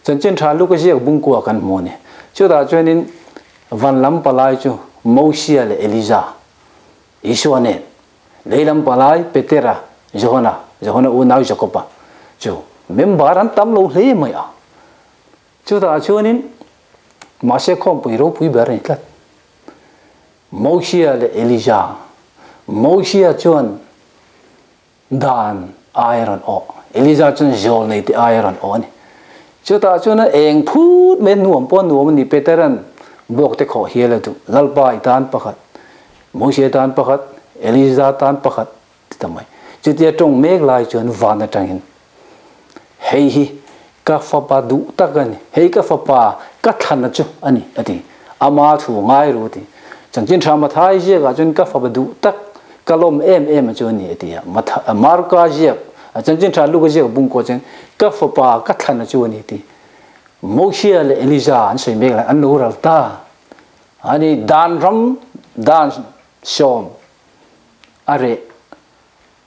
chen chen tha lu ka je bung kwa kan mo ne chu da chuan in van lam palai chu Mosia le Eliza isuane leilam palai petera Johana unau jacopa chu membaran tam lo hle mai a chu da chuanin ma se khom pui ro pui ber ni tlat Mosia le Eliza Mosia chuan dan iron o Eliza chuan jol nei ti iron o ni chu ta chuan eng phut men nuam pon nuam ni peteran bok te kho hiala tu lalpa tan pakhat Mosia tan pakhat Eliza tan pakhat tamai chu tia tong mek lai chuan van tangin hei hi ka fa pa du takani hei ka fa pa ka thana chu ani ati ama thu ngai ru ti chanchin thama thai je ga chun ka fa ba du tak kalom em chu ni ati mar ka je chanchin tha lu ga je bung ko chen ka fa pa ka thana chu ni ti Mosia le Eliza an sei mek la an nu ral ta ani dan ram dan som are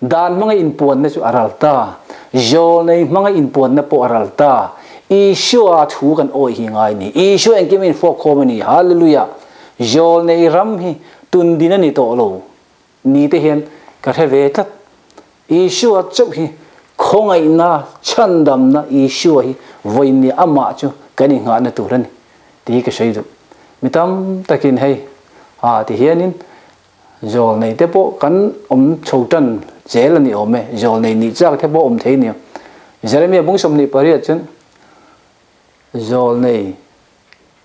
dan mga inpuan na chu aral ta jo nei mga inpuan na po aral ta Isua thu kan oi hi ngai ni Isu en kimin fo komani hallelujah jo nei ram hi tun din ni to lo ni te hian ka the ve tat Isua chuk hi khongai na chandam na Isua hi voini ama chu kani nga na turan ti ka sei du mitam takin hei ti hianin jol nei te po kan choutan zel ni ome jol nei ni chak the po thei ni Jeremia bungsom ni pariat chun jol nei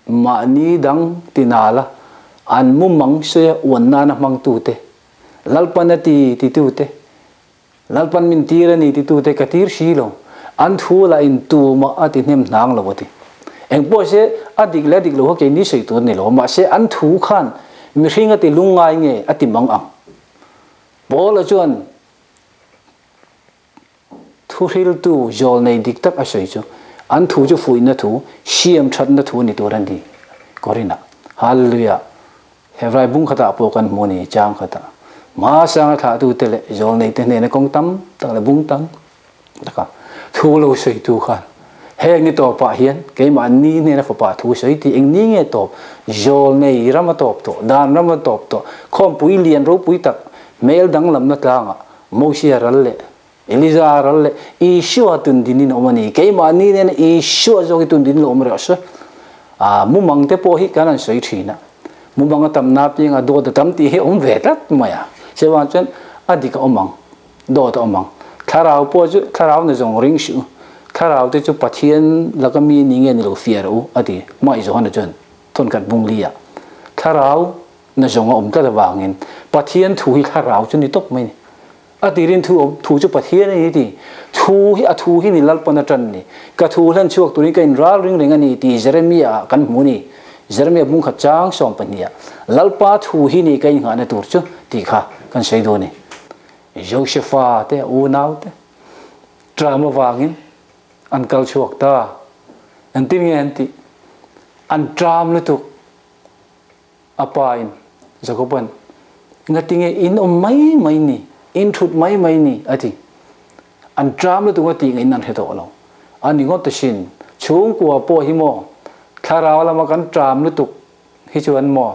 ma ni dang tinala an mumang se wonna na mang tu te lalpan ti tu te lalpan min tira ni ti tu te katir shilo an thu la in tu ma ati nem nang lo ti eng po se adik le dik lo ke ni sei tu ni lo ma se an thu khan mi ringa ti lungai nge ati mang ang bol chuan thu hil tu jol nei dik tak a sei chu an thu chu fui na thu siam that na thu ni tu ran di korina hallelujah hebrai bung khata po kan moni chang khata ma sang tha tu te le jol nei te ne na kong tam tak le bung tam taka thu lo sei tu khan he ni to pa hian ke ma ni ne na fa pa thu sei ti eng ni nge to jol nei ram top to dan ram top to khom pui lian ro pui tak mel dang lam na tlanga Mosia ral le Eliza ral le Isu atun dinin omani ke ma ni ne Isu zo ki tun din lo omre asa mu mang te po hi kanan sei thina mu bang tam na pi nga do da tam ti he om ve tat maya se wan chen adika omang do ta omang tharau po chu tharau na jong ring shu tharau te chu pathian lakami ni nge ni lo fiar u ati mai zo na chen thon kat bung lia tharau na jong om ta wangin pathian thu hi tharau chu ni tok mai ati rin thu chu pathian ni ti thu hi ni lalpana tan ni ka thu hlan chuak tu ni kain ral ring ani ti Jeremia kan muni Jeremia bung kha chang som pania lalpa thu hi ni kain nga na tur chu ti kha kan sei do ni Josepha te unau te drama wangin an kal chuak ta an tin nge anti an dram lu tu apain jacoban ngatinge in mai ni in thut mai ni ati an dram lu tu ngati ngai nan he to lo ani ngot sin chung kwa po hi mo tharaw la ma kan dram lu tu hi chuan mo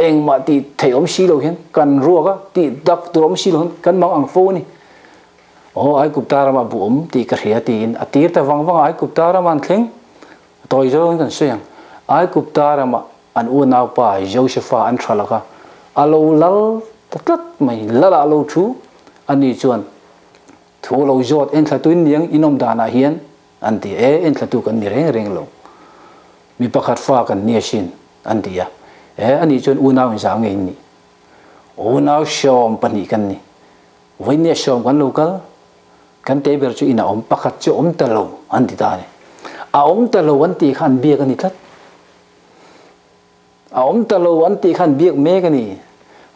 eng ma ti thei om si lo hian kan ruaka ti dak tu om si lo kan mang ang fo ni ai kup ta ma bu om ti ka hria tin atir ta wang ai kup ta man thleng toy zo kan seng ai kup ta ma an u naw pa Josepha an thralaka alo lal tatlat mai lala alo thu ani chuan thu lo jot en thlatun niang inom dana hian anti en thlatu kan ni reng lo mi pakhat fa kan ni sin antia ani chon unau sa ngei ni unau shom pani kan ni voine shom kan local kan te ber chu ina om pakhat chu om talo anti ta ni a om talo anti khan bia kan ni thlat a om talo anti khan biak me kan ni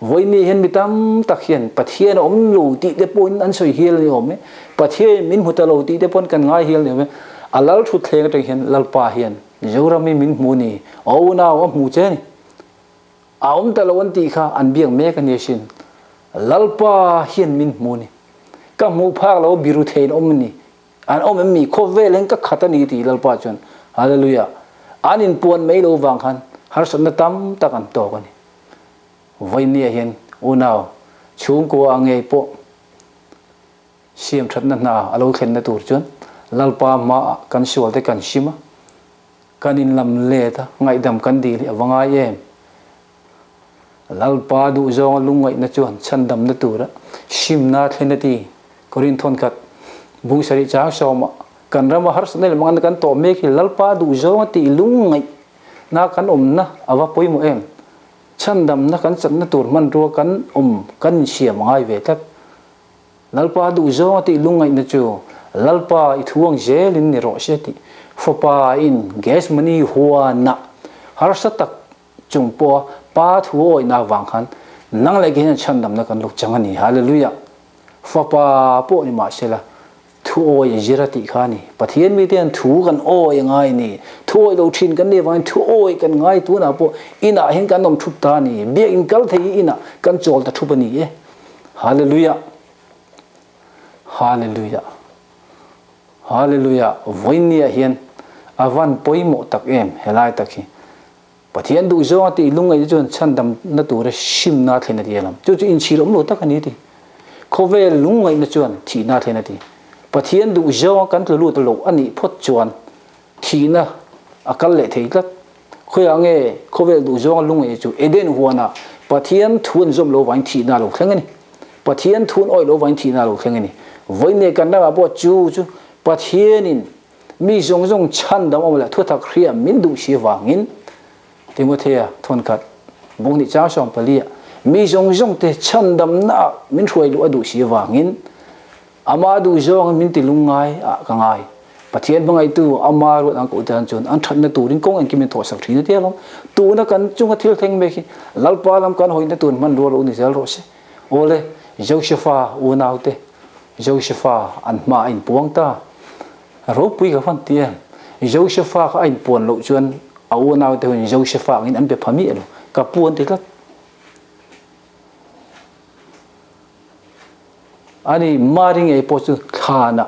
voine hen mitam takhian pathian om lu ti de pon an soi hil ni om pathian min hutalo ti de pon kan ngai hil ni alal thu thleng te hian lalpa hian jorami min muni o na o mu che ni aum talon ti kha an biang me kan yesin lalpa hian min muni ka mu phak lo biru thein om ni an om mi kho veleng ka khatani ti lalpa chon hallelujah anin pon mai lo wang khan har san tam takan to kan voinia hian unao chung ko ange po siam thatna na alo khen na tur chon lalpa ma kan sual te kan sima kanin lam le ta ngai dam kan di li awanga em lalpa du zong lungai na chuan chandam na tura simna thenati korin thon khat bu sari cha soma kan rama har sanel mangan kan to me ki lalpa du zong ti lungai na kan na awa poimo em chandam na kan chat na tur man ro kan kan siam ngai ve tak lalpa du zong ti lungai na chu lalpa ithuang zelin ni ro seti fopa in gas mani huana har satak chungpo pa thuoi na wang khan nang le gen chandam na kan luk changani hallelujah fopa po ni ma sela thuoi jirati khani pathian mi ten thu kan oi ngai ni thuoi lo thin kan ne wang thuoi kan ngai tu na po ina hin kan nom thup ta ni be in kal thei ina kan chol ta thupani e hallelujah hallelujah hallelujah voinia hian avan poimo tak em helai takhi pathian du zo ti lungai jon chandam na tur sim na thena dialam chu chu in chilom lo takani ti khovel lungai na chuan thi na thena ti pathian du zo kan tlu to lo ani phot chuan thi na akal le thei tlak khoyange khovel du zo lungai chu eden huana pathian thun zom lo wain thi na lo thlengani pathian thun oi lo wain thi na lo thlengani voine kan na bo chu chu pathianin mi zong zong chandam omla thutak khria min du si wangin timothea thon khat bong ni cha som palia mi zong zong te chandam na min throi lu adu si wangin ama du zong min ti lungai a kangai pathian bangai tu ama ru ang ko dan chon an thatna turin kong an kimin tho sak thina telom tu na kan chunga thil theng me ki lalpa lam kan hoina tun man ro ni zel ro se ole josepha unaute josepha an ma in puangta ro pui ka fan tia josepha ka in pon lo chuan au naw te josepha ngin an be phami lo ka puan te ka ani maring e po chu khana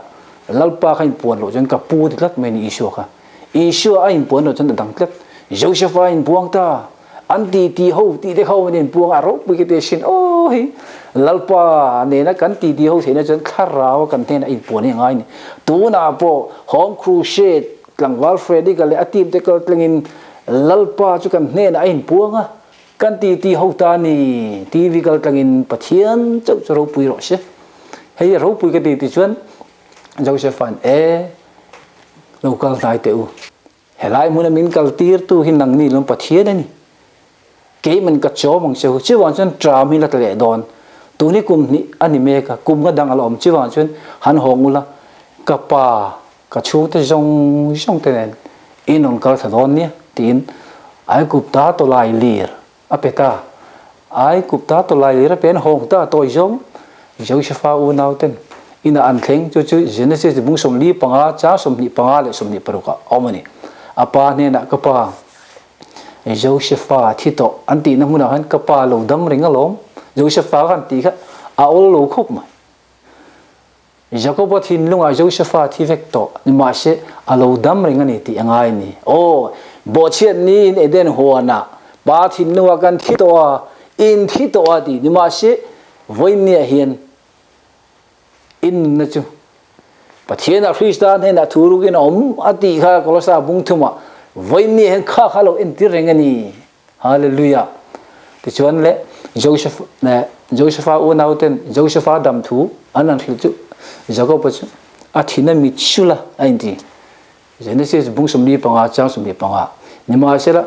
lalpa khain pon lo chuan ka pu te lat me ni isu ka isu a in pon lo chuan dang tlep josepha in puangta an ti ho ti de ho nen puang a ro pui ke te sin o hi lalpa ne na kan ti ho thena chuan kharao kan ten in pon ngai ni tu na po home crusade tlangwal fredi ka le atim te ka tlengin lalpa chu kan ne na in puanga kan ti ho ta ni tv kal tlengin pathian chau chro pui ro se hei ro pui ke ti chuan josephan local dai te u helai mun min kal tir tu hin nang ni lom pathian ani ke man ka cho mong se chu wan chuan tra mi la le don tu ni kum ni ani me ka kum ga dang alom chu wan chuan han hongula ka pa ka chu te jong te nen inon kal thadon ni tin ai kup ta to lai lir apeta ai kup ta to lai lir pen hong ta to jong josepha u nauten ina an thleng chu chu genesis bung som li panga cha som ni panga le som ni paruka omani apa ne na ka pa josepha thito anti na muna han ka pa lo dam ring alom josepha kan ti kha a ol lo khop mai jacob thin lunga josepha thi vecto ni ma se alo dam ring ani ti angai ni o bo chian ni eden huana ba thin nuwa kan thito in thito adi ni ma se voinia hian in na chu pathian a christian he na thuru gen om ati kha kolosa bung thuma voinia hen kha kha lo in ti ring ani hallelujah ti chuan le joseph na josepha u nauten josepha dam thu anan thil chu Jacob bachu athina mitchula aindi Genesis bung sumni panga chang sumni panga nima sela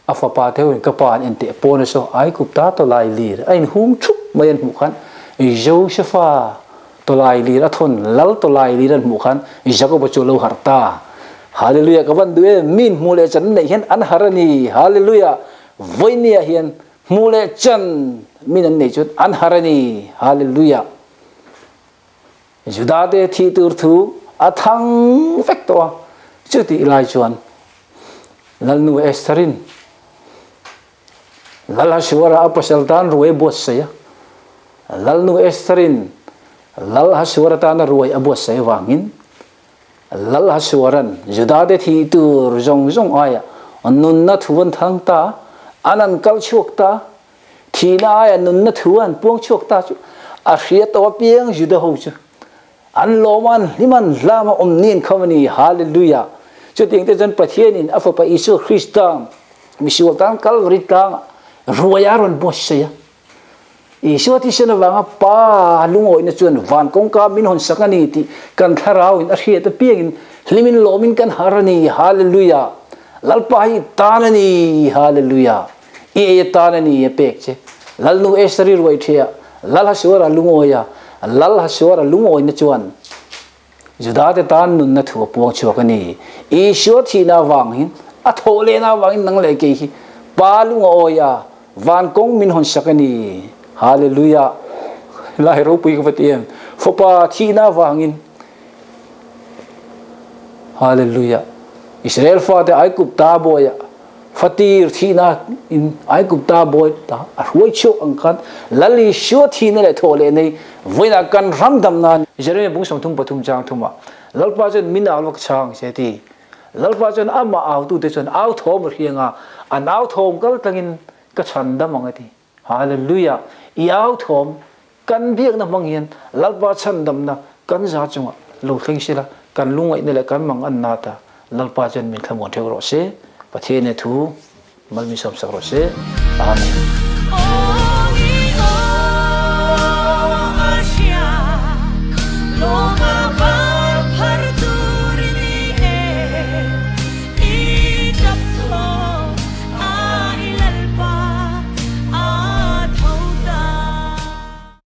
afa pa theo ka pan ente pon so ai kupta to lai lir ain hum thup mayan mu khan Josepha to lai lir athon lal to lai lir mu khan Jacob bachu lo harta hallelujah kawan duwe min mule chan nei hian an harani hallelujah voinia hian mule chan min an nei chut an harani hallelujah Juda de thi tur thu athang vector chuti lai chuan lalnu esterin lala shwara apasal tan ruai bos saya lalnu esterin lal haswara tan ruai abos saya wangin lal haswaran Juda de thi tur jong jong aya annun na thuan thang ta anan kal chuak ta thina aya nun na thuan puang chuak ta chu a hriat to piang Juda ho chu an loman liman lama omnin khamani hallelujah chuting te jan pathian in afa pa Isu Christa misiwal tan Calvary ta ruayaron bosaya Isu ti sena wanga pa lungo ina chuan van kong ka min hon sakani ti kan tharau in arhi ta piang in limin lomin kan harani hallelujah lalpai tanani hallelujah e tanani e pekche lalnu esari ruai thia lal haswara lungo ya lal haswara lungo ina chuan Juda te tan nun na thu puang chuakani Isu thina wangin athole na wangin nang le ke hi pa lungo ya van kong min hon sakani hallelujah lai ro pui ka patiem fopa thina wangin hallelujah Israel fa te ai kup ta boya fatir thina in ai kup ta boy ta ruai chu angkan lali shu thina le thole nei voina kan ramdam nan Jeremy bung som thum pathum chang thuma lalpa chen min alok chang seti lalpa chen ama aw tu te chen aw thom rianga an aw thom kal tangin ka chandam angati hallelujah iaw thom kan biak na manghian lalpa chandam na kan za chunga lo thing sila kan lungai ne le kan mang an na ta lalpa chen min thamon theu ro se pathe ne thu malmi som sak ro se amen